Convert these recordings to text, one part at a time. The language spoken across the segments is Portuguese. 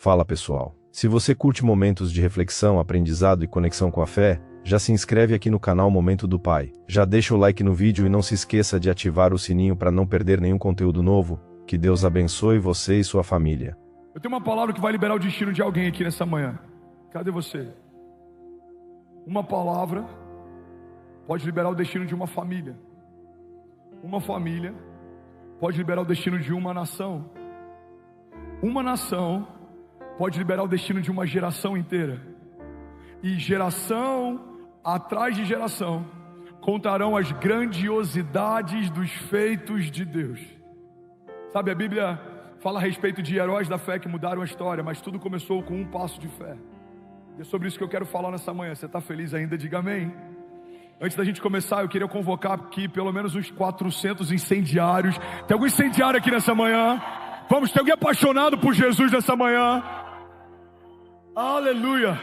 Fala pessoal, se você curte momentos de reflexão, aprendizado e conexão com a fé, já se inscreve aqui no canal Momento do Pai, já deixa o like no vídeo e não se esqueça de ativar o sininho para não perder nenhum conteúdo novo. Que Deus abençoe você e sua família. Eu tenho uma palavra que vai liberar o destino de alguém aqui nessa manhã. Cadê você? Uma palavra pode liberar o destino de uma família. Uma família pode liberar o destino de uma nação. Uma nação pode liberar o destino de uma geração inteira. E geração atrás de geração contarão as grandiosidades dos feitos de Deus. Sabe, a Bíblia fala a respeito de heróis da fé que mudaram a história, mas tudo começou com um passo de fé. E é sobre isso que eu quero falar nessa manhã. Você está feliz ainda? Diga amém. Antes da gente começar, eu queria convocar aqui pelo menos uns 400 incendiários. Tem algum incendiário aqui nessa manhã? Vamos, tem alguém apaixonado por Jesus nessa manhã? Aleluia.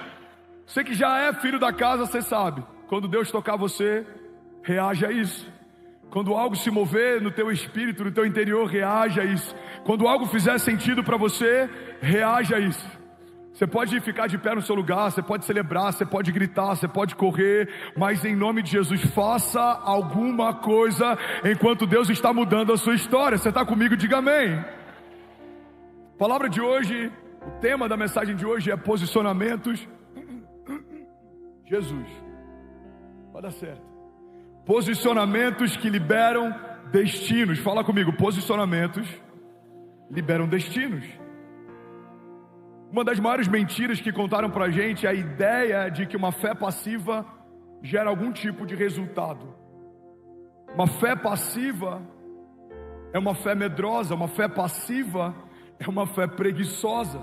Você que já é filho da casa, você sabe. Quando Deus tocar você, reage a isso. Quando algo se mover no teu espírito, no teu interior, reage a isso. Quando algo fizer sentido para você, reage a isso. Você pode ficar de pé no seu lugar, você pode celebrar, você pode gritar, você pode correr, mas em nome de Jesus, faça alguma coisa enquanto Deus está mudando a sua história. Você está comigo? Diga amém. A palavra de hoje, o tema da mensagem de hoje é posicionamentos. Jesus, vai dar certo. Posicionamentos que liberam destinos. Fala comigo, posicionamentos liberam destinos. Uma das maiores mentiras que contaram pra gente é a ideia de que uma fé passiva gera algum tipo de resultado. Uma fé passiva é uma fé medrosa, uma fé passiva é uma fé preguiçosa.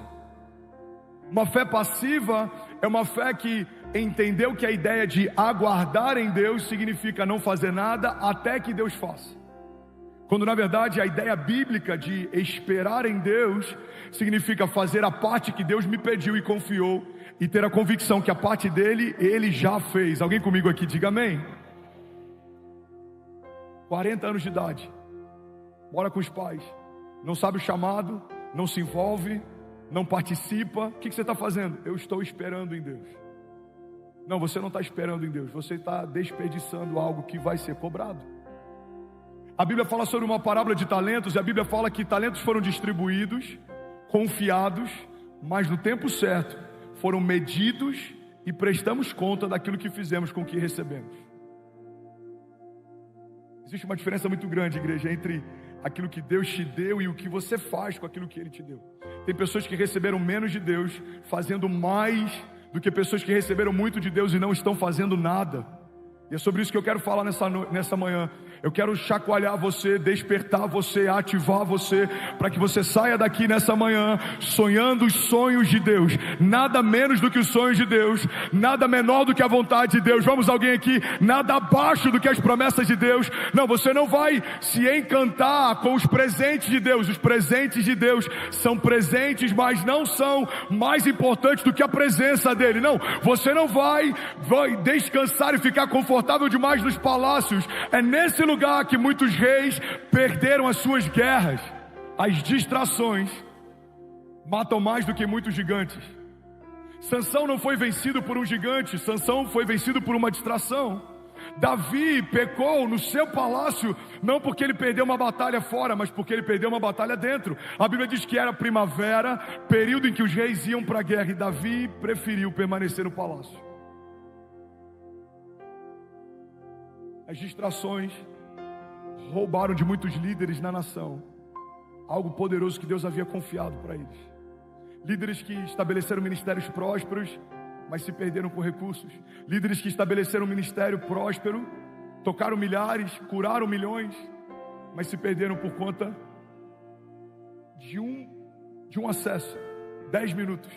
Uma fé passiva é uma fé que entendeu que a ideia de aguardar em Deus significa não fazer nada até que Deus faça. Quando na verdade a ideia bíblica de esperar em Deus significa fazer a parte que Deus me pediu e confiou e ter a convicção que a parte dele, Ele já fez. Alguém comigo aqui, diga amém. 40 anos de idade, mora com os pais, não sabe o chamado, não se envolve, não participa. O que você está fazendo? Eu estou esperando em Deus. Não, você não está esperando em Deus, você está desperdiçando algo que vai ser cobrado. A Bíblia fala sobre uma parábola de talentos, e a Bíblia fala que talentos foram distribuídos, confiados, mas no tempo certo, foram medidos e prestamos conta daquilo que fizemos com o que recebemos. Existe uma diferença muito grande, igreja, entre aquilo que Deus te deu e o que você faz com aquilo que Ele te deu. Tem pessoas que receberam menos de Deus, fazendo mais do que pessoas que receberam muito de Deus e não estão fazendo nada. E é sobre isso que eu quero falar nessa manhã. Eu quero chacoalhar você, despertar você, ativar você, para que você saia daqui nessa manhã sonhando os sonhos de Deus. Nada menos do que os sonhos de Deus, nada menor do que a vontade de Deus. Vamos, alguém aqui? Nada abaixo do que as promessas de Deus. Não, você não vai se encantar com os presentes de Deus. Os presentes de Deus são presentes, mas não são mais importantes do que a presença dEle. Não, você não vai descansar e ficar confortável demais nos palácios. É nesse lugar que muitos reis perderam as suas guerras. As distrações matam mais do que muitos gigantes. Sansão não foi vencido por um gigante, Sansão foi vencido por uma distração. Davi pecou no seu palácio, não porque ele perdeu uma batalha fora, mas porque ele perdeu uma batalha dentro. A Bíblia diz que era primavera, período em que os reis iam para a guerra, e Davi preferiu permanecer no palácio. As distrações roubaram de muitos líderes na nação algo poderoso que Deus havia confiado para eles. Líderes que estabeleceram ministérios prósperos, mas se perderam com recursos. Líderes que estabeleceram um ministério próspero, tocaram milhares, curaram milhões, mas se perderam por conta de um acesso, 10 minutos,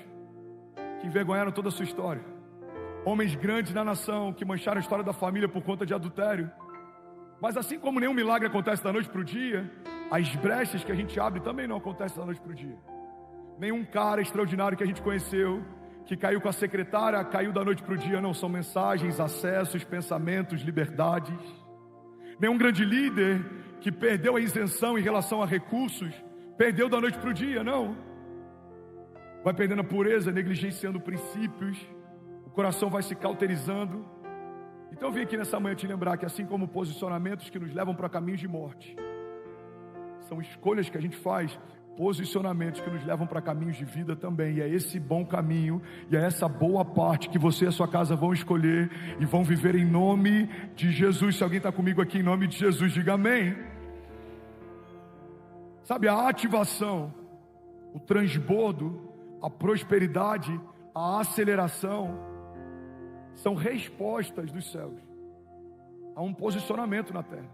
que envergonharam toda a sua história. Homens grandes na nação que mancharam a história da família por conta de adultério. Mas assim como nenhum milagre acontece da noite para o dia, as brechas que a gente abre também não acontecem da noite para o dia. Nenhum cara extraordinário que a gente conheceu, que caiu com a secretária, caiu da noite para o dia. Não, são mensagens, acessos, pensamentos, liberdades. Nenhum grande líder que perdeu a isenção em relação a recursos, perdeu da noite para o dia, não. vai perdendo a pureza, negligenciando princípios, o coração vai se cauterizando. Então eu vim aqui nessa manhã te lembrar que assim como posicionamentos que nos levam para caminhos de morte, são escolhas que a gente faz, posicionamentos que nos levam para caminhos de vida também. E é esse bom caminho, e é essa boa parte que você e a sua casa vão escolher e vão viver em nome de Jesus. Se alguém está comigo aqui em nome de Jesus, diga amém. Sabe, a ativação, o transbordo, a prosperidade, a aceleração são respostas dos céus a um posicionamento na terra.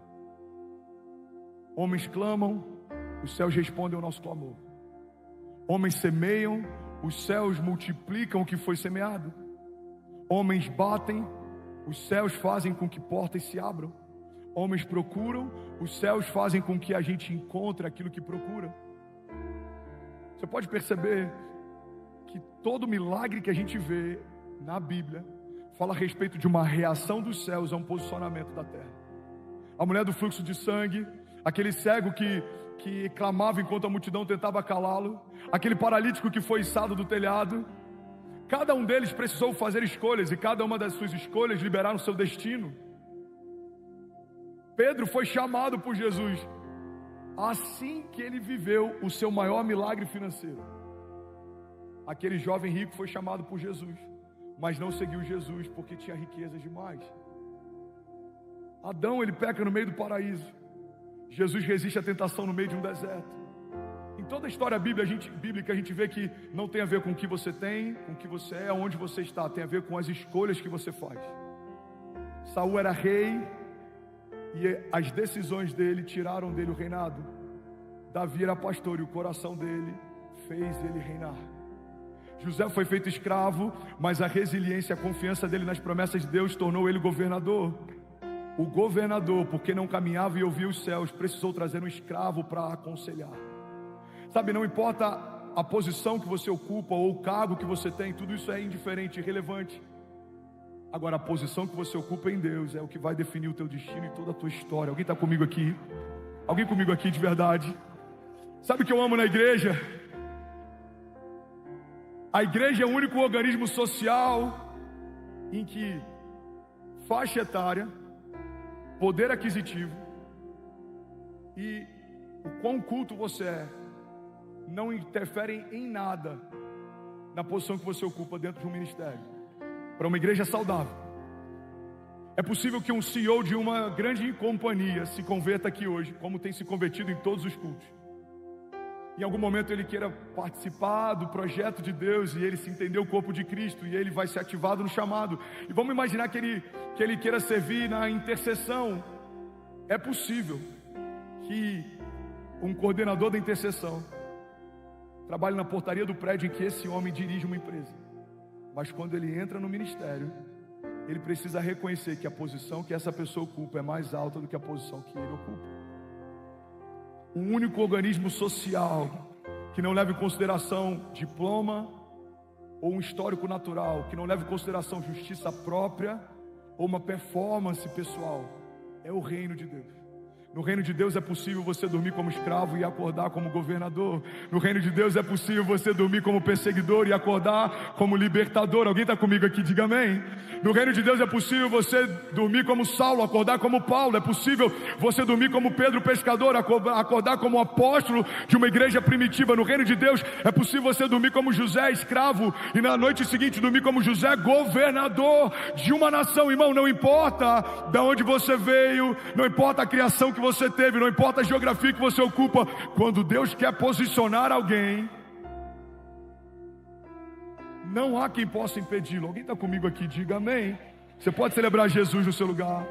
Homens clamam, os céus respondem ao nosso clamor. Homens semeiam, os céus multiplicam o que foi semeado. Homens batem, os céus fazem com que portas se abram. Homens procuram, os céus fazem com que a gente encontre aquilo que procura. Você pode perceber que todo milagre que a gente vê na Bíblia fala a respeito de uma reação dos céus a um posicionamento da terra. A mulher do fluxo de sangue, aquele cego que clamava enquanto a multidão tentava calá-lo, aquele paralítico que foi içado do telhado, cada um deles precisou fazer escolhas, e cada uma das suas escolhas liberaram seu destino. Pedro foi chamado por Jesus assim que ele viveu o seu maior milagre financeiro. Aquele jovem rico foi chamado por Jesus, mas não seguiu Jesus porque tinha riquezas demais. Adão, ele peca no meio do paraíso. Jesus resiste à tentação no meio de um deserto. Em toda a história bíblica a gente vê que não tem a ver com o que você tem, com o que você é, onde você está. Tem a ver com as escolhas que você faz. Saul era rei e as decisões dele tiraram dele o reinado. Davi era pastor e o coração dele fez ele reinar. José foi feito escravo, mas a resiliência e a confiança dele nas promessas de Deus tornou ele governador. O governador, porque não caminhava e ouvia os céus, precisou trazer um escravo para aconselhar. Sabe, não importa a posição que você ocupa ou o cargo que você tem, tudo isso é indiferente, irrelevante. Agora, a posição que você ocupa em Deus é o que vai definir o teu destino e toda a tua história. Alguém está comigo aqui? Alguém comigo aqui de verdade? Sabe o que eu amo na igreja? A igreja é o único organismo social em que faixa etária, poder aquisitivo e o quão culto você é não interferem em nada na posição que você ocupa dentro de um ministério. Para uma igreja saudável, é possível que um CEO de uma grande companhia se converta aqui hoje, como tem se convertido em todos os cultos. Em algum momento ele queira participar do projeto de Deus e ele se entender o corpo de Cristo e ele vai ser ativado no chamado. E vamos imaginar que ele queira servir na intercessão. É possível que um coordenador da intercessão trabalhe na portaria do prédio em que esse homem dirige uma empresa. Mas quando ele entra no ministério, ele precisa reconhecer que a posição que essa pessoa ocupa é mais alta do que a posição que ele ocupa. O único organismo social que não leva em consideração diploma ou um histórico natural, que não leva em consideração justiça própria ou uma performance pessoal, é o reino de Deus. No reino de Deus é possível você dormir como escravo e acordar como governador. No reino de Deus é possível você dormir como perseguidor e acordar como libertador. Alguém está comigo aqui? Diga amém. No reino de Deus é possível você dormir como Saulo, acordar como Paulo. É possível você dormir como Pedro pescador, acordar como apóstolo de uma igreja primitiva. No reino de Deus é possível você dormir como José, escravo, e na noite seguinte dormir como José, governador de uma nação. Irmão, não importa de onde você veio, não importa a criação que você teve, não importa a geografia que você ocupa, quando Deus quer posicionar alguém, não há quem possa impedi-lo. Alguém está comigo aqui? Diga amém. Você pode celebrar Jesus no seu lugar.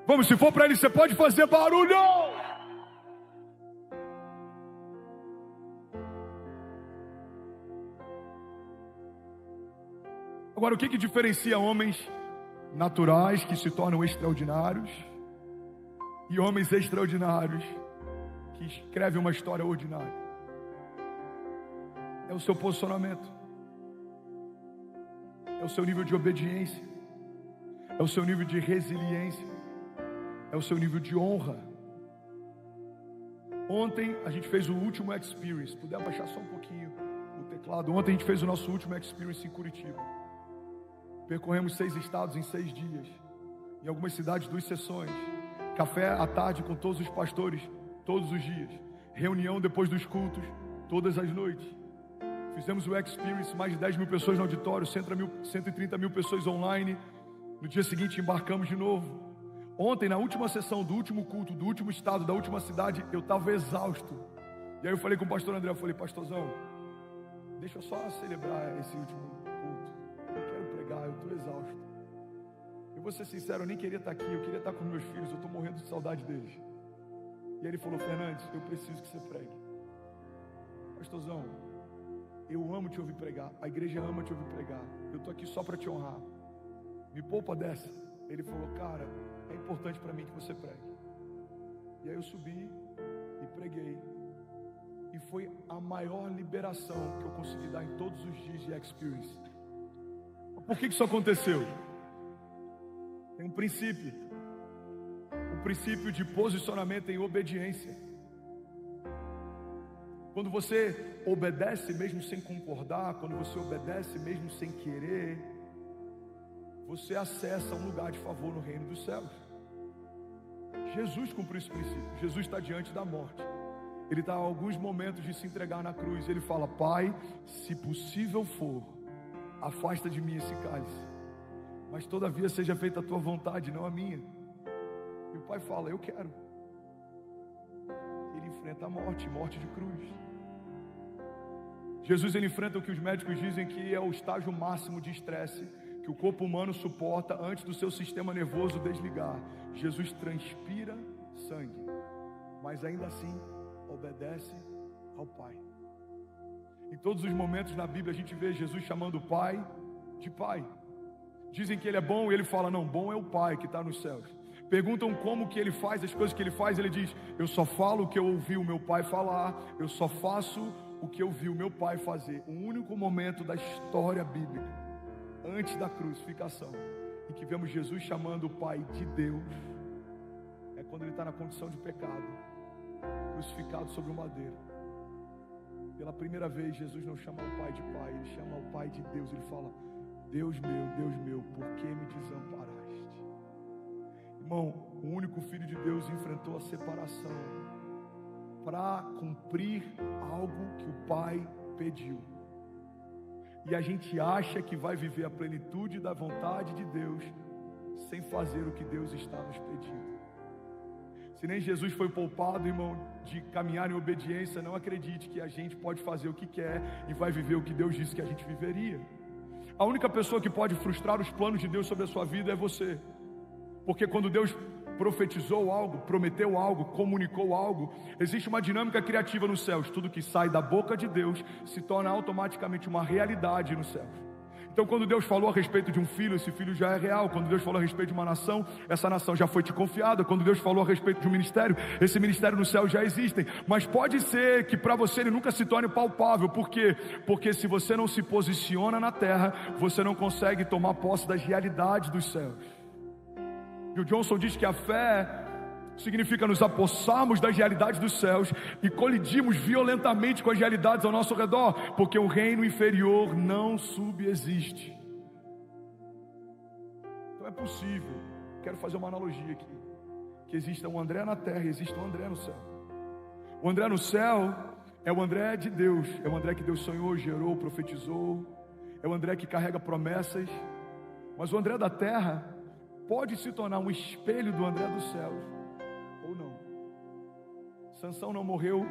Vamos, se for para ele, você pode fazer barulho. Agora, o que diferencia homens naturais que se tornam extraordinários e homens extraordinários que escrevem uma história ordinária? É o seu posicionamento, é o seu nível de obediência, é o seu nível de resiliência, é o seu nível de honra. Ontem a gente fez o último Experience. Puder abaixar só um pouquinho o teclado. Ontem a gente fez o nosso último Experience em Curitiba. Percorremos 6 estados em 6 dias. Em algumas cidades, 2 sessões. Café à tarde com todos os pastores, todos os dias. Reunião depois dos cultos, todas as noites. Fizemos o Experience, mais de 10 mil pessoas no auditório, 130 mil pessoas online. No dia seguinte embarcamos de novo. Ontem, na última sessão do último culto, do último estado, da última cidade, eu estava exausto. E aí eu falei com o pastor André, eu falei, pastorzão, deixa eu só celebrar esse último culto. Eu quero pregar, eu estou exausto. Eu vou ser sincero, eu nem queria estar aqui, eu queria estar com meus filhos, eu estou morrendo de saudade deles. E aí ele falou, Fernandes, eu preciso que você pregue. Pastorzão, eu amo te ouvir pregar, a igreja ama te ouvir pregar, eu estou aqui só para te honrar. Me poupa dessa. Ele falou, cara, é importante para mim que você pregue. E aí eu subi e preguei. E foi a maior liberação que eu consegui dar em todos os dias de Experience. Por que isso aconteceu? Tem um princípio. O princípio de posicionamento em obediência. Quando você obedece mesmo sem concordar, quando você obedece mesmo sem querer, você acessa um lugar de favor no reino dos céus. Jesus cumpriu esse princípio. Jesus está diante da morte. Ele está a alguns momentos de se entregar na cruz. Ele fala, Pai, se possível for, afasta de mim esse cálice, mas todavia seja feita a tua vontade, não a minha. E o Pai fala, eu quero. Ele enfrenta a morte, morte de cruz. Jesus, ele enfrenta o que os médicos dizem que é o estágio máximo de estresse que o corpo humano suporta antes do seu sistema nervoso desligar. Jesus transpira sangue, mas ainda assim obedece ao Pai. Em todos os momentos na Bíblia a gente vê Jesus chamando o Pai de Pai. Dizem que ele é bom e ele fala, não, bom é o Pai que está nos céus. Perguntam como que ele faz as coisas que ele faz, ele diz, eu só falo o que eu ouvi o meu Pai falar, eu só faço o que eu vi o meu Pai fazer. O único momento da história bíblica antes da crucificação em que vemos Jesus chamando o Pai de Deus é quando ele está na condição de pecado, crucificado sobre o madeiro. Pela primeira vez Jesus não chama o Pai de Pai, ele chama o Pai de Deus. Ele fala, Deus meu, por que me desamparaste? Irmão, o único Filho de Deus enfrentou a separação para cumprir algo que o Pai pediu. E a gente acha que vai viver a plenitude da vontade de Deus sem fazer o que Deus está nos pedindo. Se nem Jesus foi poupado, irmão, de caminhar em obediência, não acredite que a gente pode fazer o que quer e vai viver o que Deus disse que a gente viveria. A única pessoa que pode frustrar os planos de Deus sobre a sua vida é você. Porque quando Deus profetizou algo, prometeu algo, comunicou algo, existe uma dinâmica criativa nos céus. Tudo que sai da boca de Deus se torna automaticamente uma realidade nos céus. Então quando Deus falou a respeito de um filho, esse filho já é real. Quando Deus falou a respeito de uma nação, essa nação já foi te confiada. Quando Deus falou a respeito de um ministério, esse ministério no céu já existem. Mas pode ser que para você ele nunca se torne palpável. Por quê? Porque se você não se posiciona na terra, você não consegue tomar posse das realidades dos céus. E o Johnson diz que a fé significa nos apossarmos das realidades dos céus e colidirmos violentamente com as realidades ao nosso redor, porque o reino inferior não subexiste. Então é possível, quero fazer uma analogia aqui, que exista um André na terra e exista um André no céu. O André no céu é o André de Deus, é o André que Deus sonhou, gerou, profetizou, é o André que carrega promessas. Mas o André da terra pode se tornar um espelho do André dos céus, ou não. Sansão não morreu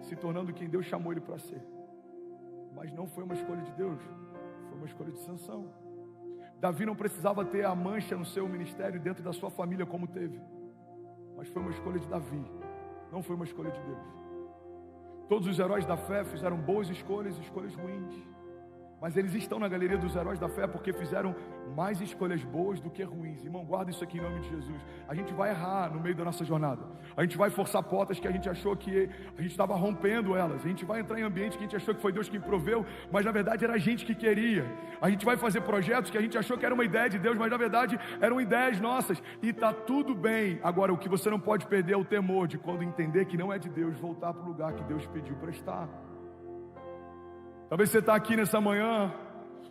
se tornando quem Deus chamou ele para ser, mas não foi uma escolha de Deus, foi uma escolha de Sansão. Davi não precisava ter a mancha no seu ministério dentro da sua família como teve, mas foi uma escolha de Davi, não foi uma escolha de Deus. Todos os heróis da fé fizeram boas escolhas, escolhas ruins. Mas eles estão na galeria dos heróis da fé porque fizeram mais escolhas boas do que ruins. Irmão, guarda isso aqui em nome de Jesus. A gente vai errar no meio da nossa jornada. A gente vai forçar portas que a gente achou que a gente estava rompendo elas. A gente vai entrar em ambiente que a gente achou que foi Deus quem proveu, mas na verdade era a gente que queria. A gente vai fazer projetos que a gente achou que era uma ideia de Deus, mas na verdade eram ideias nossas. E está tudo bem. Agora, o que você não pode perder é o temor de, quando entender que não é de Deus, voltar para o lugar que Deus pediu para estar. Talvez você está aqui nessa manhã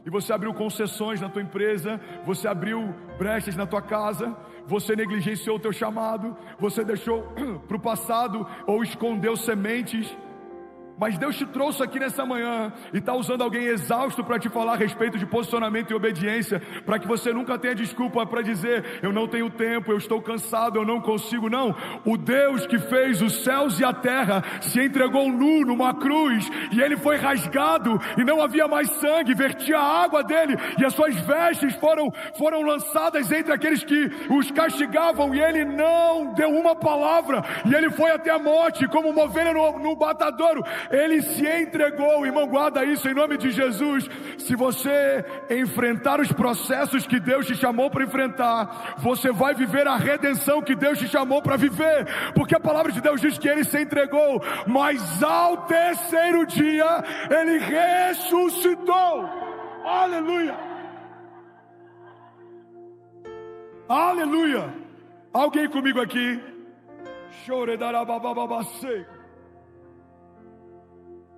e você abriu concessões na tua empresa, você abriu brechas na tua casa, você negligenciou o teu chamado, você deixou para o passado ou escondeu sementes. Mas Deus te trouxe aqui nessa manhã e está usando alguém exausto para te falar a respeito de posicionamento e obediência, para que você nunca tenha desculpa para dizer: eu não tenho tempo, eu estou cansado, eu não consigo. Não, o Deus que fez os céus e a terra se entregou nu numa cruz, e ele foi rasgado e não havia mais sangue, vertia a água dele e as suas vestes foram lançadas entre aqueles que os castigavam, e ele não deu uma palavra, e ele foi até a morte como uma ovelha no matadouro. Ele se entregou. Irmão, guarda isso em nome de Jesus. Se você enfrentar os processos que Deus te chamou para enfrentar, você vai viver a redenção que Deus te chamou para viver, porque a palavra de Deus diz que ele se entregou, mas ao terceiro dia ele ressuscitou. Aleluia, aleluia. Alguém comigo aqui? Choredarabababacei.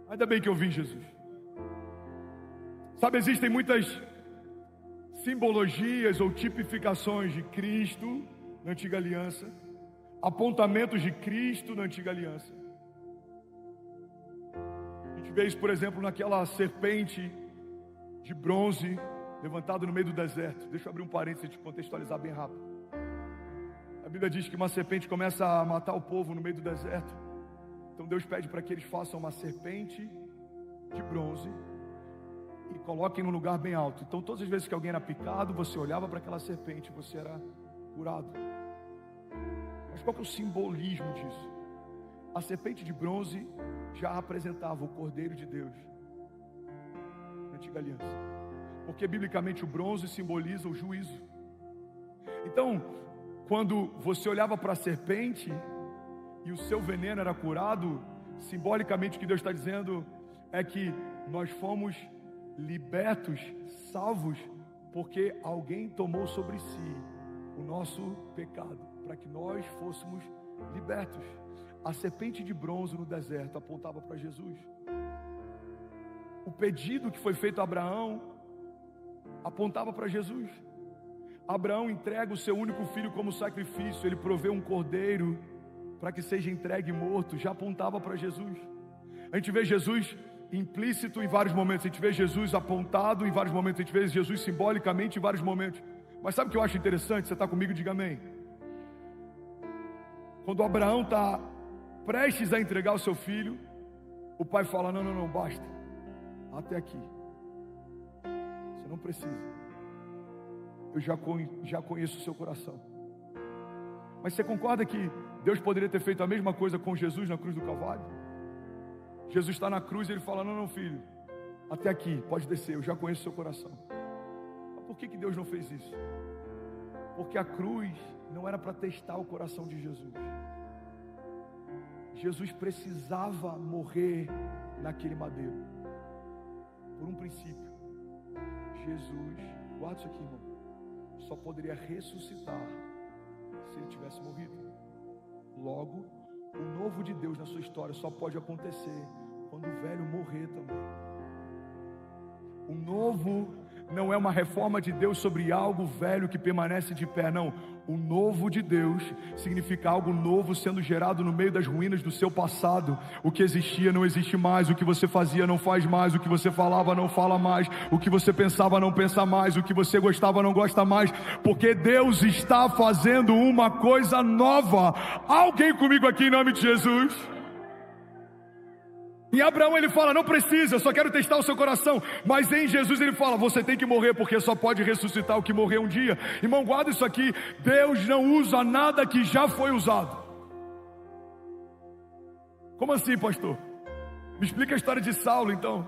Ainda bem que eu vim, Jesus. Sabe, existem muitas simbologias ou tipificações de Cristo na Antiga Aliança, apontamentos de Cristo na Antiga Aliança. A gente vê isso, por exemplo, naquela serpente de bronze levantada no meio do deserto. Deixa eu abrir um parênteses e te contextualizar bem rápido. A Bíblia diz que uma serpente começa a matar o povo no meio do deserto. Então Deus pede para que eles façam uma serpente de bronze e coloquem num lugar bem alto. Então todas as vezes que alguém era picado, você olhava para aquela serpente, você era curado. Mas qual que é o simbolismo disso? A serpente de bronze já apresentava o Cordeiro de Deus na Antiga Aliança, porque biblicamente o bronze simboliza o juízo. Então, quando você olhava para a serpente e o seu veneno era curado, simbolicamente o que Deus está dizendo é que nós fomos libertos, salvos, porque alguém tomou sobre si o nosso pecado, para que nós fôssemos libertos. A serpente de bronze no deserto apontava para Jesus. O pedido que foi feito a Abraão apontava para Jesus. Abraão entrega o seu único filho como sacrifício, ele provê um cordeiro para que seja entregue morto, já apontava para Jesus. A gente vê Jesus implícito em vários momentos, a gente vê Jesus apontado em vários momentos, a gente vê Jesus simbolicamente em vários momentos. Mas sabe o que eu acho interessante? Você está comigo? Diga amém. Quando Abraão está prestes a entregar o seu filho, o pai fala: não, basta, até aqui, você não precisa, eu já conheço o seu coração. Mas você concorda que Deus poderia ter feito a mesma coisa com Jesus na cruz do Calvário? Jesus está na cruz e ele fala: não, filho, até aqui, pode descer, eu já conheço o seu coração. Mas por que Deus não fez isso? Porque a cruz não era para testar o coração de Jesus. Jesus precisava morrer naquele madeiro, por um princípio. Jesus, guarda isso aqui, irmão, só poderia ressuscitar se ele tivesse morrido. Logo, o novo de Deus na sua história só pode acontecer quando o velho morrer também. O novo não é uma reforma de Deus sobre algo velho que permanece de pé, não. O novo de Deus significa algo novo sendo gerado no meio das ruínas do seu passado. O que existia não existe mais, o que você fazia não faz mais, o que você falava não fala mais, o que você pensava não pensa mais, o que você gostava não gosta mais, porque Deus está fazendo uma coisa nova. Alguém comigo aqui em nome de Jesus? Em Abraão ele fala: não precisa, eu só quero testar o seu coração. Mas em Jesus ele fala: você tem que morrer, porque só pode ressuscitar o que morreu um dia. Irmão, guarda isso aqui: Deus não usa nada que já foi usado. Como assim, pastor? Me explica a história de Saulo então.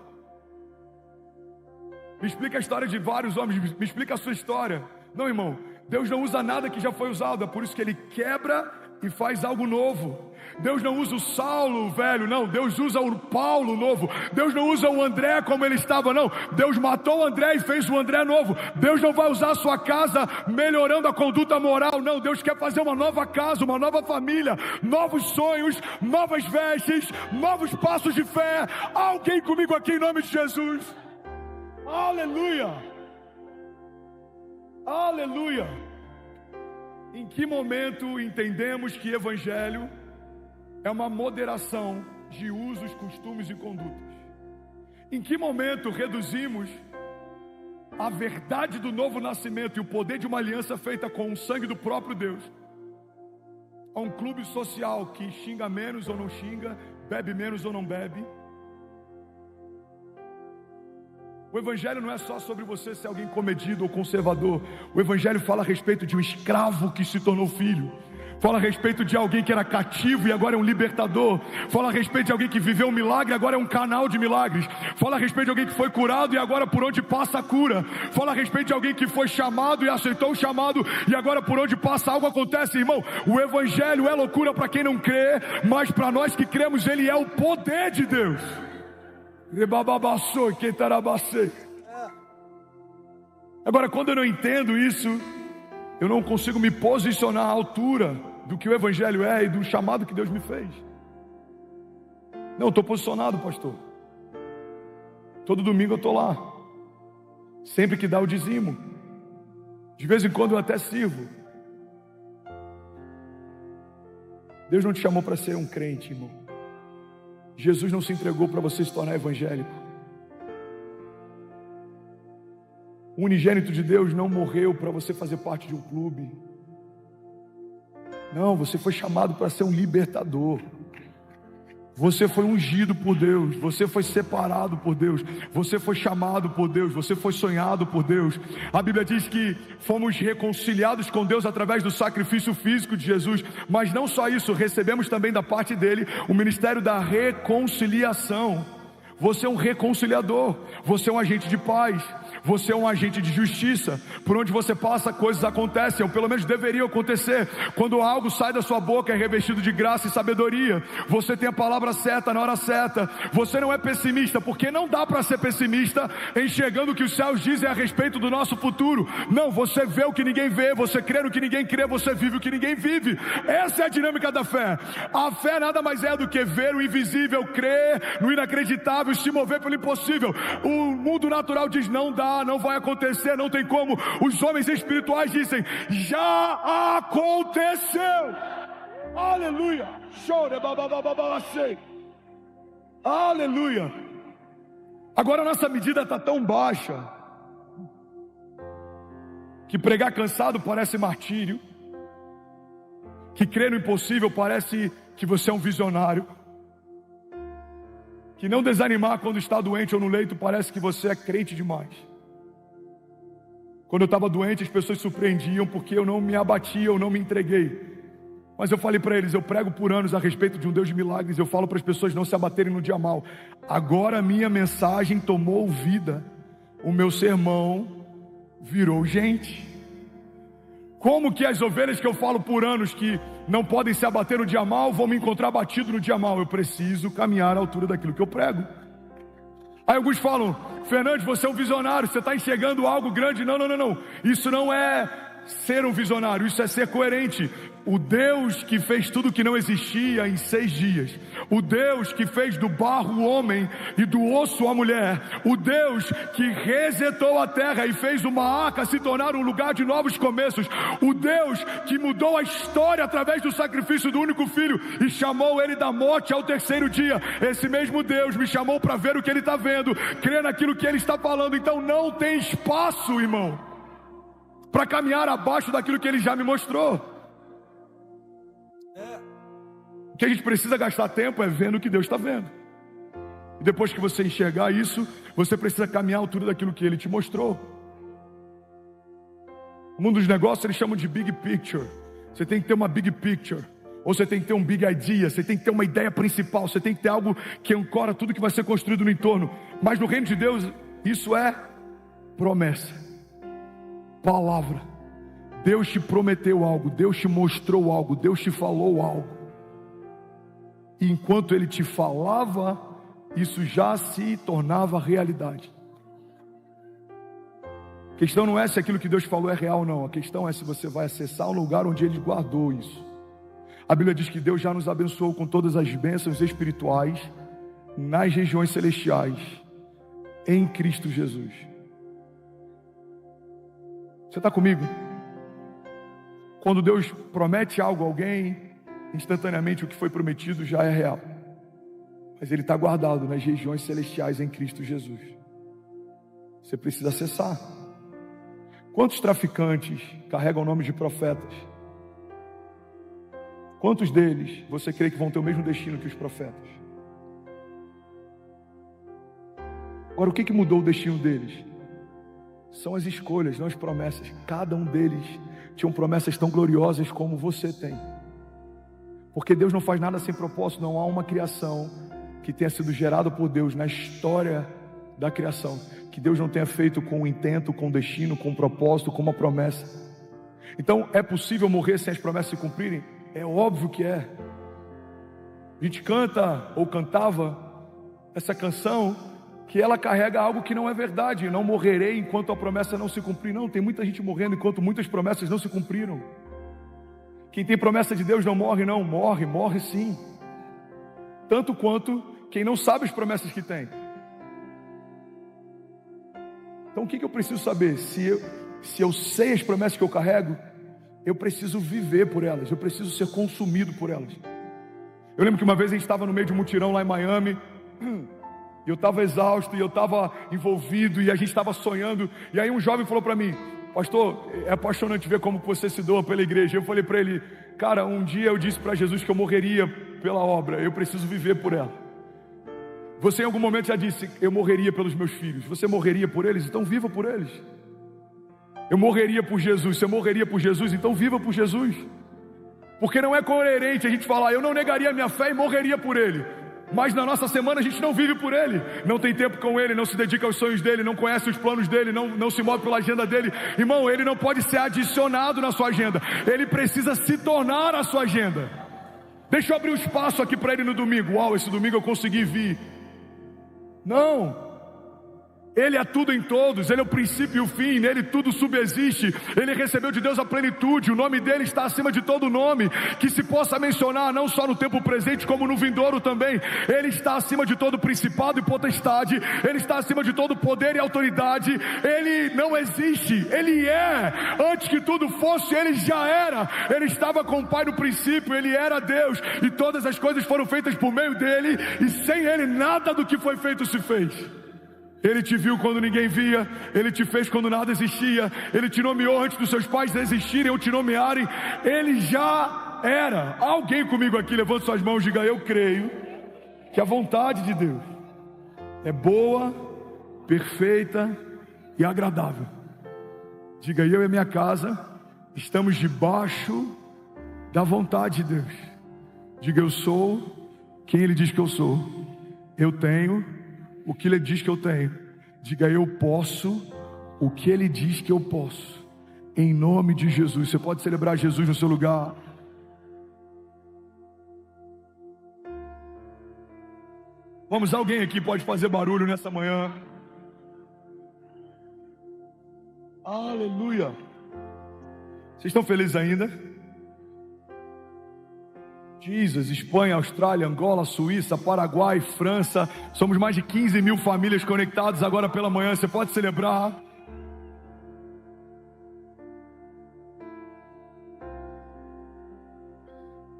Me explica a história de vários homens, me explica a sua história. Não, irmão, Deus não usa nada que já foi usado, é por isso que Ele quebra e faz algo novo. Deus não usa o Saulo velho, não. Deus usa o Paulo novo. Deus não usa o André como ele estava, não. Deus matou o André e fez o André novo. Deus não vai usar a sua casa melhorando a conduta moral, não. Deus quer fazer uma nova casa, uma nova família, novos sonhos, novas vestes, novos passos de fé. Alguém comigo aqui em nome de Jesus? Aleluia! Aleluia! Em que momento entendemos que evangelho é uma moderação de usos, costumes e condutas? Em que momento reduzimos a verdade do novo nascimento e o poder de uma aliança feita com o sangue do próprio Deus a um clube social que xinga menos ou não xinga, bebe menos ou não bebe? O evangelho não é só sobre você ser alguém comedido ou conservador. O evangelho fala a respeito de um escravo que se tornou filho. Fala a respeito de alguém que era cativo e agora é um libertador. Fala a respeito de alguém que viveu um milagre e agora é um canal de milagres. Fala a respeito de alguém que foi curado e agora por onde passa a cura. Fala a respeito de alguém que foi chamado e aceitou o chamado e agora por onde passa algo acontece, irmão. O evangelho é loucura para quem não crê, mas para nós que cremos ele é o poder de Deus. Agora, quando eu não entendo isso, eu não consigo me posicionar à altura do que o evangelho é e do chamado que Deus me fez. Não, estou posicionado, pastor. Todo domingo eu estou lá. Sempre que dá eu dizimo. De vez em quando eu até sirvo. Deus não te chamou para ser um crente, irmão. Jesus não se entregou para você se tornar evangélico. O unigênito de Deus não morreu para você fazer parte de um clube. Não, você foi chamado para ser um libertador. Você foi ungido por Deus, você foi separado por Deus, você foi chamado por Deus, você foi sonhado por Deus. A Bíblia diz que fomos reconciliados com Deus através do sacrifício físico de Jesus, mas não só isso, recebemos também da parte dele o ministério da reconciliação. Você é um reconciliador, você é um agente de paz, você é um agente de justiça. Por onde você passa, coisas acontecem, ou pelo menos deveriam acontecer. Quando algo sai da sua boca, é revestido de graça e sabedoria. Você tem a palavra certa na hora certa. Você não é pessimista, porque não dá para ser pessimista enxergando o que os céus dizem a respeito do nosso futuro. Não, você vê o que ninguém vê, você crê no que ninguém crê, você vive o que ninguém vive. Essa é a dinâmica da fé. A fé nada mais é do que ver o invisível, crer no inacreditável, se mover pelo impossível. O mundo natural diz não dá, não vai acontecer, não tem como. Os homens espirituais dizem já aconteceu. Aleluia. Aleluia. Agora a nossa medida está tão baixa que pregar cansado parece martírio, que crer no impossível parece que você é um visionário, que não desanimar quando está doente ou no leito parece que você é crente demais. Quando eu estava doente, as pessoas surpreendiam porque eu não me abatia, eu não me entreguei. Mas eu falei para eles, eu prego por anos a respeito de um Deus de milagres, eu falo para as pessoas não se abaterem no dia mal. Agora a minha mensagem tomou vida, o meu sermão virou gente. Como que as ovelhas que eu falo por anos que não podem se abater no dia mal vão me encontrar batido no dia mal? Eu preciso caminhar à altura daquilo que eu prego. Aí alguns falam, Fernandes, você é um visionário, você está enxergando algo grande. Não. Isso não é ser um visionário, isso é ser coerente. O Deus que fez tudo que não existia em 6 dias, o Deus que fez do barro o homem e do osso a mulher, o Deus que resetou a terra e fez uma arca se tornar um lugar de novos começos, o Deus que mudou a história através do sacrifício do único filho e chamou ele da morte ao 3º dia. Esse mesmo Deus me chamou para ver o que ele está vendo, crer naquilo que ele está falando. Então não tem espaço, irmão, para caminhar abaixo daquilo que ele já me mostrou. O que a gente precisa gastar tempo é vendo o que Deus está vendo. E depois que você enxergar isso, você precisa caminhar à altura daquilo que ele te mostrou. O mundo dos negócios eles chamam de big picture. Você tem que ter uma big picture, ou você tem que ter um big idea, você tem que ter uma ideia principal, você tem que ter algo que ancora tudo que vai ser construído no entorno. Mas no reino de Deus, isso é promessa, palavra. Deus te prometeu algo, Deus te mostrou algo, Deus te falou algo. E enquanto Ele te falava, isso já se tornava realidade. A questão não é se aquilo que Deus falou é real ou não. A questão é se você vai acessar o lugar onde Ele guardou isso. A Bíblia diz que Deus já nos abençoou com todas as bênçãos espirituais nas regiões celestiais, em Cristo Jesus. Você está comigo? Quando Deus promete algo a alguém, instantaneamente o que foi prometido já é real. Mas Ele está guardado nas regiões celestiais em Cristo Jesus. Você precisa acessar. Quantos traficantes carregam nomes de profetas? Quantos deles você crê que vão ter o mesmo destino que os profetas? Agora, o que mudou o destino deles? São as escolhas, não as promessas. Cada um deles tinha promessas tão gloriosas como você tem. Porque Deus não faz nada sem propósito. Não há uma criação que tenha sido gerada por Deus na história da criação que Deus não tenha feito com intento, com destino, com propósito, com uma promessa. Então, é possível morrer sem as promessas se cumprirem? É óbvio que é. A gente canta ou cantava essa canção que ela carrega algo que não é verdade. Não morrerei enquanto a promessa não se cumprir. Não, tem muita gente morrendo enquanto muitas promessas não se cumpriram. Quem tem promessa de Deus não morre, não. Morre sim. Tanto quanto quem não sabe as promessas que tem. Então o que eu preciso saber? Se eu sei as promessas que eu carrego, eu preciso viver por elas. Eu preciso ser consumido por elas. Eu lembro que uma vez a gente estava no meio de um mutirão lá em Miami. E eu estava exausto, e eu estava envolvido, e a gente estava sonhando. E aí um jovem falou para mim: pastor, é apaixonante ver como você se doa pela igreja. Eu falei para ele: cara, um dia eu disse para Jesus que eu morreria pela obra. Eu preciso viver por ela. Você em algum momento já disse: eu morreria pelos meus filhos. Você morreria por eles? Então viva por eles. Eu morreria por Jesus. Você morreria por Jesus? Então viva por Jesus. Porque não é coerente a gente falar: eu não negaria a minha fé e morreria por Ele, mas na nossa semana a gente não vive por Ele, não tem tempo com Ele, não se dedica aos sonhos dEle, não conhece os planos dEle, não se move pela agenda dEle. Irmão, Ele não pode ser adicionado na sua agenda, Ele precisa se tornar a sua agenda. Deixa eu abrir um espaço aqui para Ele no domingo. Uau, esse domingo eu consegui vir. Não, Ele é tudo em todos, Ele é o princípio e o fim, nele tudo subsiste. Ele recebeu de Deus a plenitude, o nome dele está acima de todo nome que se possa mencionar, não só no tempo presente como no vindouro também. Ele está acima de todo principado e potestade, Ele está acima de todo poder e autoridade. Ele não existe, Ele é, antes que tudo fosse, Ele já era. Ele estava com o Pai no princípio, Ele era Deus, e todas as coisas foram feitas por meio dele, e sem Ele nada do que foi feito se fez. Ele te viu quando ninguém via, Ele te fez quando nada existia, Ele te nomeou antes dos seus pais existirem ou te nomearem. Ele já era. Alguém comigo aqui, levante suas mãos e diga: eu creio que a vontade de Deus é boa, perfeita e agradável. Diga: eu e a minha casa estamos debaixo da vontade de Deus. Diga: eu sou quem Ele diz que eu sou. Eu tenho o que Ele diz que eu tenho. Diga: eu posso o que Ele diz que eu posso, em nome de Jesus. Você pode celebrar Jesus no seu lugar. Vamos, alguém aqui pode fazer barulho nessa manhã? Aleluia. Vocês estão felizes ainda? Jesus, Espanha, Austrália, Angola, Suíça, Paraguai, França. Somos mais de 15 mil famílias conectadas agora pela manhã. Você pode celebrar.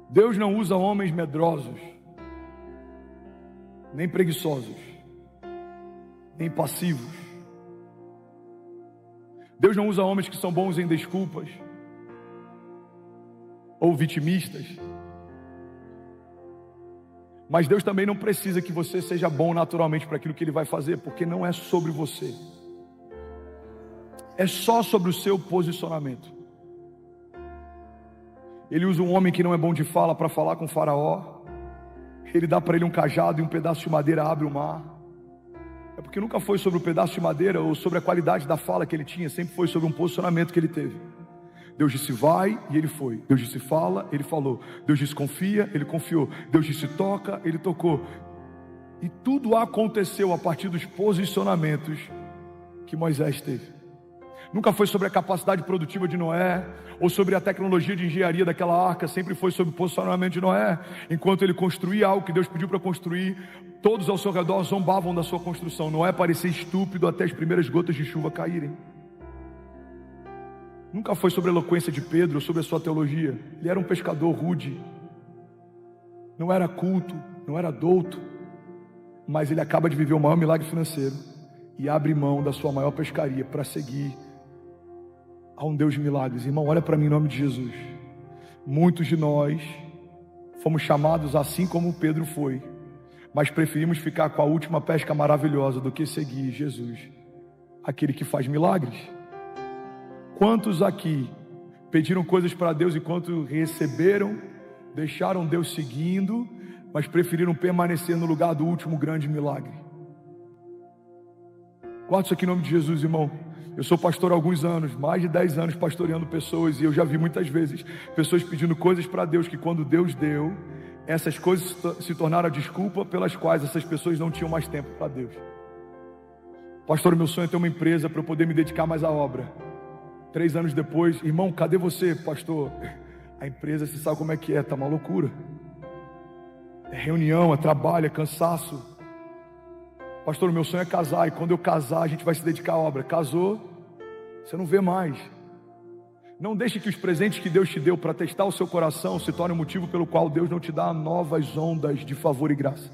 Deus não usa homens medrosos, nem preguiçosos, nem passivos. Deus não usa homens que são bons em desculpas ou vitimistas. Mas Deus também não precisa que você seja bom naturalmente para aquilo que Ele vai fazer, porque não é sobre você, é só sobre o seu posicionamento. Ele usa um homem que não é bom de fala para falar com o faraó. Ele dá para ele um cajado e um pedaço de madeira abre o mar. É porque nunca foi sobre o pedaço de madeira ou sobre a qualidade da fala que ele tinha, sempre foi sobre um posicionamento que ele teve. Deus disse vai, e ele foi. Deus disse fala, ele falou. Deus disse confia, ele confiou. Deus disse toca, ele tocou. E tudo aconteceu a partir dos posicionamentos que Moisés teve. Nunca foi sobre a capacidade produtiva de Noé, ou sobre a tecnologia de engenharia daquela arca, sempre foi sobre o posicionamento de Noé. Enquanto ele construía algo que Deus pediu para construir, todos ao seu redor zombavam da sua construção. Noé parecia estúpido até as primeiras gotas de chuva caírem. Nunca foi sobre a eloquência de Pedro, ou sobre a sua teologia. Ele era um pescador rude, não era culto, não era douto, mas ele acaba de viver o maior milagre financeiro e abre mão da sua maior pescaria para seguir a um Deus de milagres. Irmão, olha para mim em nome de Jesus. Muitos de nós fomos chamados assim como Pedro foi, mas preferimos ficar com a última pesca maravilhosa do que seguir Jesus, aquele que faz milagres. Quantos aqui pediram coisas para Deus e quanto receberam, deixaram Deus seguindo, mas preferiram permanecer no lugar do último grande milagre? Guarda isso aqui em nome de Jesus, irmão. Eu sou pastor há alguns anos, mais de 10 anos pastoreando pessoas, e eu já vi muitas vezes pessoas pedindo coisas para Deus, que quando Deus deu, essas coisas se tornaram a desculpa pelas quais essas pessoas não tinham mais tempo para Deus. Pastor, meu sonho é ter uma empresa para eu poder me dedicar mais à obra. 3 anos depois, irmão, cadê você, pastor? A empresa, você sabe como é que é, tá uma loucura. É reunião, é trabalho, é cansaço. Pastor, o meu sonho é casar, e quando eu casar a gente vai se dedicar à obra. Casou, você não vê mais. Não deixe que os presentes que Deus te deu para testar o seu coração se tornem um motivo pelo qual Deus não te dá novas ondas de favor e graça.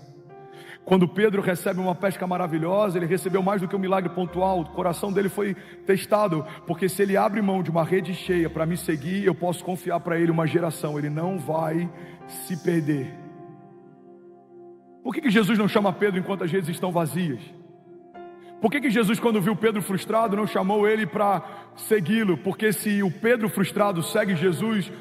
Quando Pedro recebe uma pesca maravilhosa, ele recebeu mais do que um milagre pontual. O coração dele foi testado, porque se ele abre mão de uma rede cheia para me seguir, eu posso confiar para ele uma geração. Ele não vai se perder. Por que Jesus não chama Pedro enquanto as redes estão vazias? Por que Jesus, quando viu Pedro frustrado, não chamou ele para segui-lo? Porque se o Pedro frustrado segue Jesus,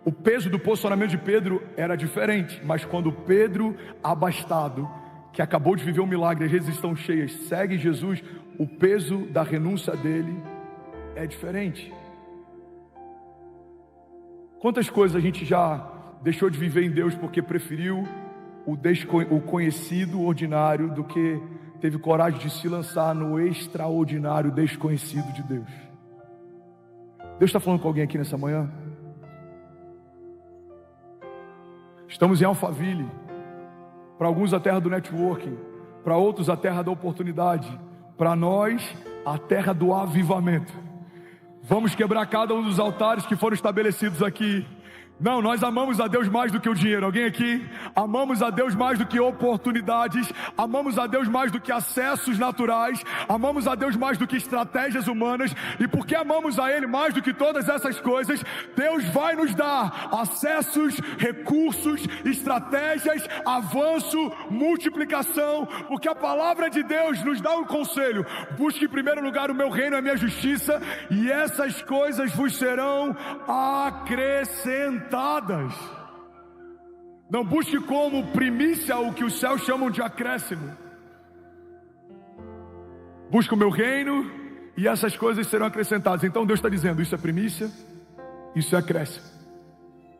o peso do posicionamento de Pedro era diferente. Mas quando Pedro abastado, que acabou de viver um milagre, as redes estão cheias, segue Jesus, o peso da renúncia dele é diferente. Quantas coisas a gente já deixou de viver em Deus porque preferiu o conhecido ordinário do que teve coragem de se lançar no extraordinário desconhecido de Deus? Deus está falando com alguém aqui nessa manhã? Estamos em Alphaville. Para alguns a terra do networking, para outros a terra da oportunidade, para nós a terra do avivamento. Vamos quebrar cada um dos altares que foram estabelecidos aqui. Não, nós amamos a Deus mais do que o dinheiro. Alguém aqui? Amamos a Deus mais do que oportunidades, amamos a Deus mais do que acessos naturais, amamos a Deus mais do que estratégias humanas. E porque amamos a Ele mais do que todas essas coisas, Deus vai nos dar acessos, recursos, estratégias, avanço, multiplicação. Porque a palavra de Deus nos dá um conselho: busque em primeiro lugar o meu reino e a minha justiça, e essas coisas vos serão acrescentadas. Não busque como primícia o que os céus chamam de acréscimo. Busque o meu reino e essas coisas serão acrescentadas. Então Deus está dizendo: isso é primícia, isso é acréscimo.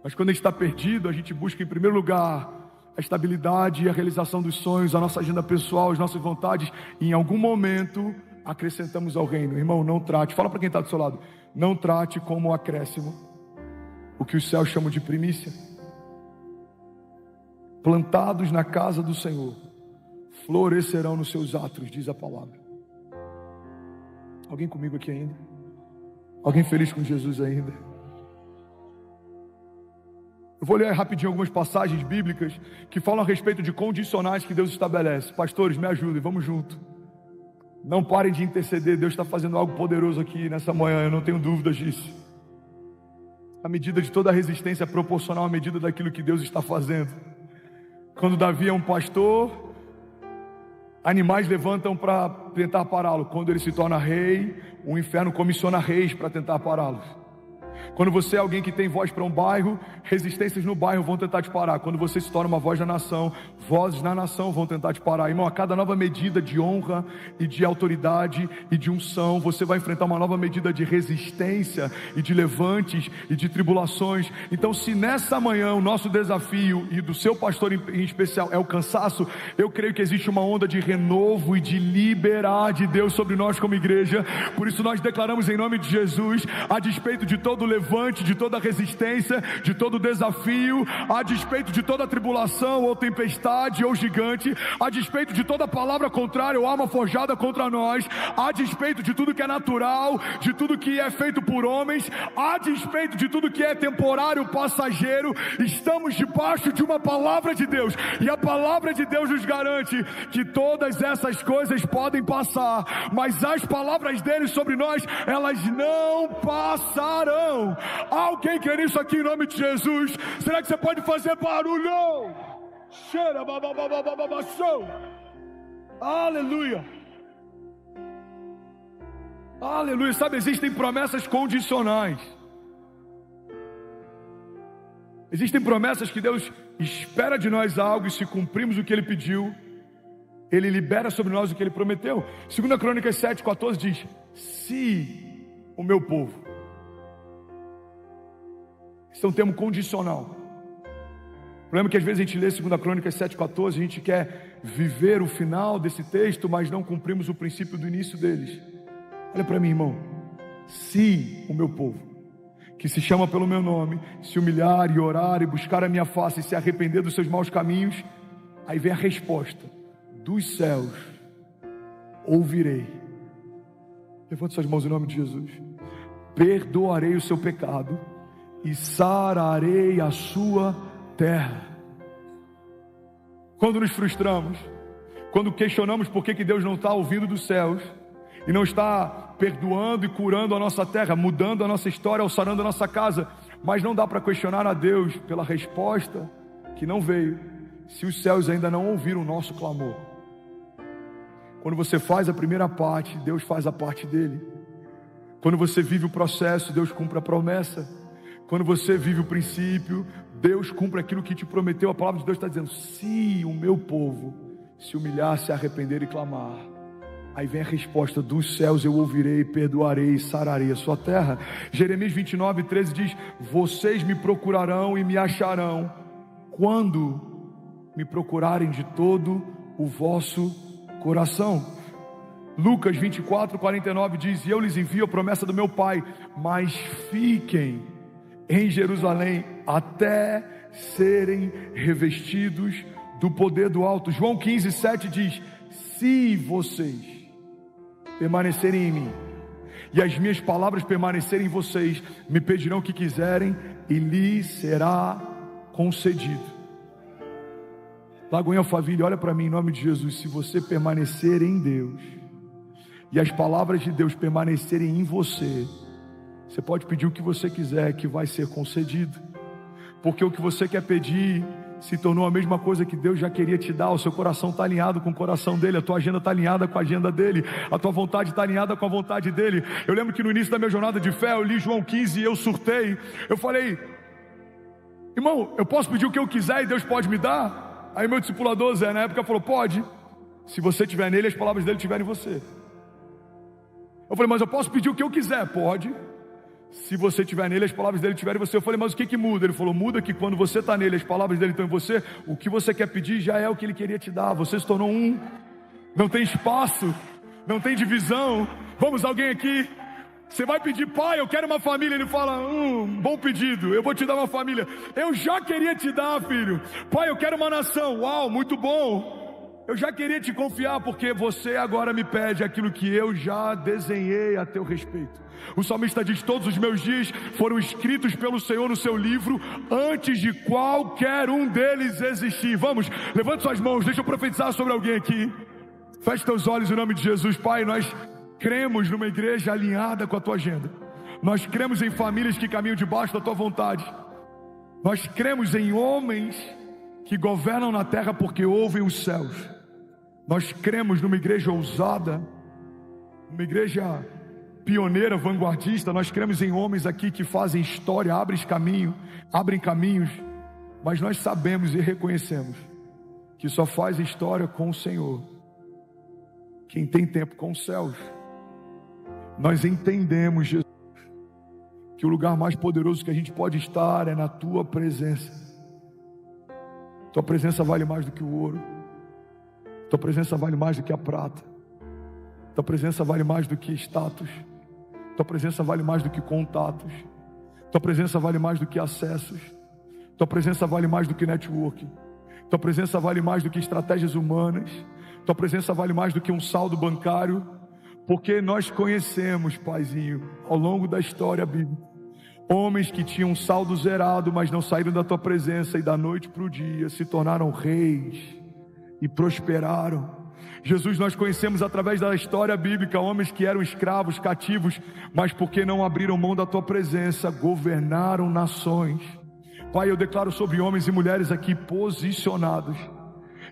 Mas quando a gente está perdido, a gente busca em primeiro lugar a estabilidade e a realização dos sonhos, a nossa agenda pessoal, as nossas vontades, e em algum momento acrescentamos ao reino. Irmão, não trate, fala para quem está do seu lado, não trate como acréscimo o que os céus chamam de primícia. Plantados na casa do Senhor, florescerão nos seus átrios, diz a palavra. Alguém comigo aqui ainda? Alguém feliz com Jesus ainda? Eu vou ler rapidinho algumas passagens bíblicas que falam a respeito de condicionais que Deus estabelece. Pastores, me ajudem, vamos junto. Não parem de interceder, Deus está fazendo algo poderoso aqui nessa manhã, eu não tenho dúvidas disso. A medida de toda a resistência é proporcional à medida daquilo que Deus está fazendo. Quando Davi é um pastor, animais levantam para tentar pará-lo. Quando ele se torna rei, o inferno comissiona reis para tentar pará-lo. Quando você é alguém que tem voz para um bairro, resistências no bairro vão tentar te parar. Quando você se torna uma voz da nação, vozes na nação vão tentar te parar. Irmão, a cada nova medida de honra e de autoridade e de unção, você vai enfrentar uma nova medida de resistência e de levantes e de tribulações. Então, se nessa manhã o nosso desafio e do seu pastor em especial é o cansaço, eu creio que existe uma onda de renovo e de liberar de Deus sobre nós como igreja. Por isso nós declaramos em nome de Jesus, a despeito de todo levante, de toda resistência, de todo desafio, a despeito de toda tribulação ou tempestade ou gigante, a despeito de toda palavra contrária ou arma forjada contra nós, a despeito de tudo que é natural, de tudo que é feito por homens, a despeito de tudo que é temporário, passageiro, estamos debaixo de uma palavra de Deus, e a palavra de Deus nos garante que todas essas coisas podem passar, mas as palavras dele sobre nós, elas não passarão. Alguém quer isso aqui em nome de Jesus? Será que você pode fazer barulho? Cheira, aleluia. Aleluia. Sabe, existem promessas condicionais. Existem promessas que Deus espera de nós algo, e se cumprimos o que Ele pediu, Ele libera sobre nós o que Ele prometeu. 2 Crônicas 7,14 diz: se o meu povo. Isso é um termo condicional. O problema é que às vezes a gente lê 2 Crônicas 7,14, a gente quer viver o final desse texto, mas não cumprimos o princípio do início deles. Olha para mim, irmão. Se o meu povo, que se chama pelo meu nome, se humilhar e orar e buscar a minha face e se arrepender dos seus maus caminhos, aí vem a resposta: dos céus ouvirei. Levante suas mãos em nome de Jesus. Perdoarei o seu pecado e sararei a sua terra. Quando nos frustramos, quando questionamos por que Deus não está ouvindo dos céus e não está perdoando e curando a nossa terra, mudando a nossa história, ou sarando a nossa casa, mas não dá para questionar a Deus pela resposta que não veio, se os céus ainda não ouviram o nosso clamor. Quando você faz a primeira parte, Deus faz a parte dele. Quando você vive o processo, Deus cumpre a promessa. Quando você vive o princípio, Deus cumpre aquilo que te prometeu. A palavra de Deus está dizendo: se o meu povo se humilhar, se arrepender e clamar, aí vem a resposta: dos céus eu ouvirei, perdoarei e sararei a sua terra. Jeremias 29:13 diz: vocês me procurarão e me acharão quando me procurarem de todo o vosso coração. Lucas 24:49 diz: e eu lhes envio a promessa do meu Pai, mas fiquem em Jerusalém até serem revestidos do poder do alto. João 15:7 diz: se vocês permanecerem em mim e as minhas palavras permanecerem em vocês, me pedirão o que quiserem e lhes será concedido. Lagoinha Alphaville, olha para mim em nome de Jesus. Se você permanecer em Deus e as palavras de Deus permanecerem em você, você pode pedir o que você quiser, que vai ser concedido. Porque o que você quer pedir se tornou a mesma coisa que Deus já queria te dar. O seu coração está alinhado com o coração dele, a tua agenda está alinhada com a agenda dele, a tua vontade está alinhada com a vontade dele. Eu lembro que no início da minha jornada de fé, eu li João 15 e eu surtei. Eu falei: irmão, eu posso pedir o que eu quiser e Deus pode me dar? Aí meu discipulador Zé, na época, falou: pode, se você estiver nele, as palavras dele estiverem em você. Eu falei: mas eu posso pedir o que eu quiser? Pode, se você estiver nele, as palavras dele estiverem em você. Eu falei: mas o que muda? Ele falou: muda que quando você está nele, as palavras dele estão em você, o que você quer pedir já é o que ele queria te dar. Você se tornou um, não tem espaço, não tem divisão. Vamos, alguém aqui? Você vai pedir: pai, eu quero uma família. Ele fala: bom pedido, eu vou te dar uma família. Eu já queria te dar, filho. Pai, eu quero uma nação. Uau, muito bom. Eu já queria te confiar, porque você agora me pede aquilo que eu já desenhei a teu respeito. O salmista diz: todos os meus dias foram escritos pelo Senhor no seu livro, antes de qualquer um deles existir. Vamos, levante suas mãos, deixa eu profetizar sobre alguém aqui. Feche teus olhos em nome de Jesus. Pai, nós cremos numa igreja alinhada com a tua agenda. Nós cremos em famílias que caminham debaixo da tua vontade. Nós cremos em homens que governam na terra porque ouvem os céus. Nós cremos numa igreja ousada, uma igreja pioneira, vanguardista. Nós cremos em homens aqui que fazem história, abrem caminhos, mas nós sabemos e reconhecemos que só faz história com o Senhor quem tem tempo com os céus. Nós entendemos, Jesus, que o lugar mais poderoso que a gente pode estar é na tua presença. Tua presença vale mais do que o ouro, tua presença vale mais do que a prata, tua presença vale mais do que status, tua presença vale mais do que contatos, tua presença vale mais do que acessos, tua presença vale mais do que networking, tua presença vale mais do que estratégias humanas, tua presença vale mais do que um saldo bancário, porque nós conhecemos, Paizinho, ao longo da história bíblica, homens que tinham um saldo zerado, mas não saíram da tua presença e da noite para o dia se tornaram reis e prosperaram. Jesus, nós conhecemos através da história bíblica homens que eram escravos, cativos, mas porque não abriram mão da tua presença, governaram nações. Pai, eu declaro sobre homens e mulheres aqui posicionados,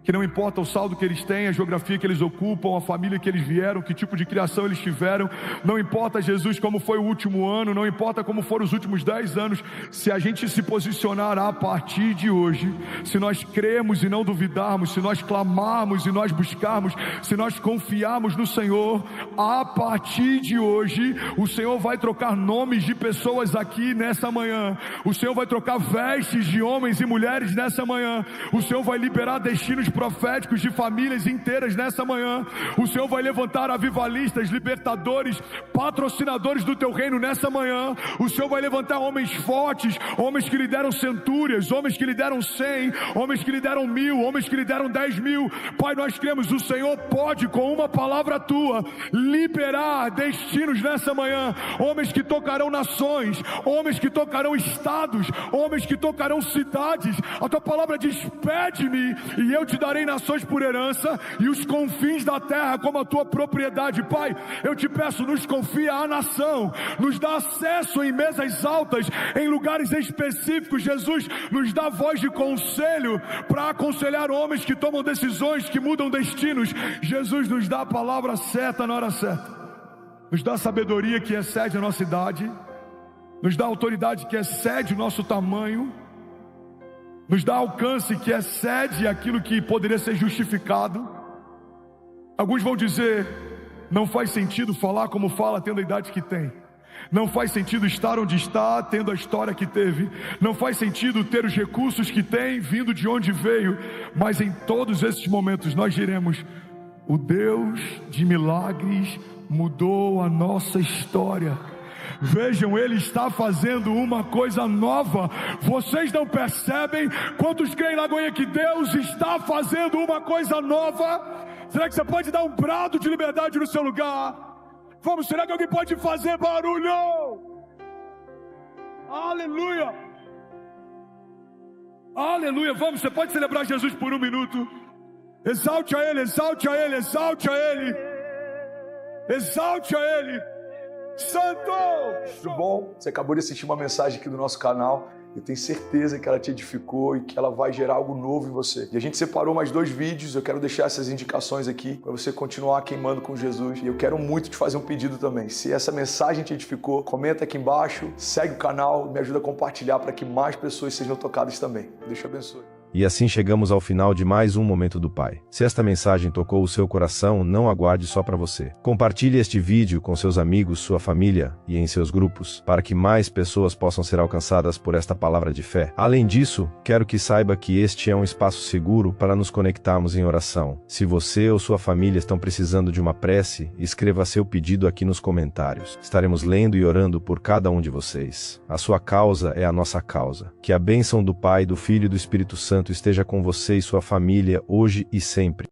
que não importa o saldo que eles têm, a geografia que eles ocupam, a família que eles vieram, que tipo de criação eles tiveram, não importa, Jesus, como foi o último ano, não importa como foram os últimos 10 anos, se a gente se posicionar a partir de hoje, se nós cremos e não duvidarmos, se nós clamarmos e nós buscarmos, se nós confiarmos no Senhor, a partir de hoje, o Senhor vai trocar nomes de pessoas aqui nessa manhã, o Senhor vai trocar vestes de homens e mulheres nessa manhã, o Senhor vai liberar destinos proféticos de famílias inteiras nessa manhã. O Senhor vai levantar avivalistas, libertadores, patrocinadores do teu reino nessa manhã. O Senhor vai levantar homens fortes, homens que lhe deram centúrias, homens que lhe deram 100, homens que lhe deram 1000, homens que lhe deram 10.000. Pai, nós cremos, o Senhor pode, com uma palavra tua, liberar destinos nessa manhã, homens que tocarão nações, homens que tocarão estados, homens que tocarão cidades. A tua palavra diz: pede-me e eu te darei nações por herança e os confins da terra como a tua propriedade. Pai, eu te peço, nos confia a nação, nos dá acesso em mesas altas, em lugares específicos. Jesus, nos dá voz de conselho para aconselhar homens que tomam decisões, que mudam destinos. Jesus, nos dá a palavra certa na hora certa, nos dá sabedoria que excede a nossa idade, nos dá autoridade que excede o nosso tamanho, nos dá alcance que excede aquilo que poderia ser justificado. Alguns vão dizer: não faz sentido falar como fala tendo a idade que tem, não faz sentido estar onde está tendo a história que teve, não faz sentido ter os recursos que tem vindo de onde veio. Mas em todos esses momentos nós diremos: o Deus de milagres mudou a nossa história. Vejam, Ele está fazendo uma coisa nova. Vocês não percebem? Quantos creem, Lagoinha, que Deus está fazendo uma coisa nova? Será que você pode dar um brado de liberdade no seu lugar? Vamos, será que alguém pode fazer barulho? Aleluia! Aleluia! Vamos, você pode celebrar Jesus por um minuto. Exalte a Ele, exalte a Ele, exalte a Ele, exalte a Ele. Santo! Tudo bom? Você acabou de assistir uma mensagem aqui do nosso canal. Eu tenho certeza que ela te edificou e que ela vai gerar algo novo em você. E a gente separou mais 2 vídeos. Eu quero deixar essas indicações aqui para você continuar queimando com Jesus. E eu quero muito te fazer um pedido também. Se essa mensagem te edificou, comenta aqui embaixo, segue o canal, me ajuda a compartilhar para que mais pessoas sejam tocadas também. Deus te abençoe. E assim chegamos ao final de mais um Momento do Pai. Se esta mensagem tocou o seu coração, não aguarde só para você. Compartilhe este vídeo com seus amigos, sua família e em seus grupos, para que mais pessoas possam ser alcançadas por esta palavra de fé. Além disso, quero que saiba que este é um espaço seguro para nos conectarmos em oração. Se você ou sua família estão precisando de uma prece, escreva seu pedido aqui nos comentários. Estaremos lendo e orando por cada um de vocês. A sua causa é a nossa causa. Que a bênção do Pai, do Filho e do Espírito Santo esteja com você e sua família hoje e sempre.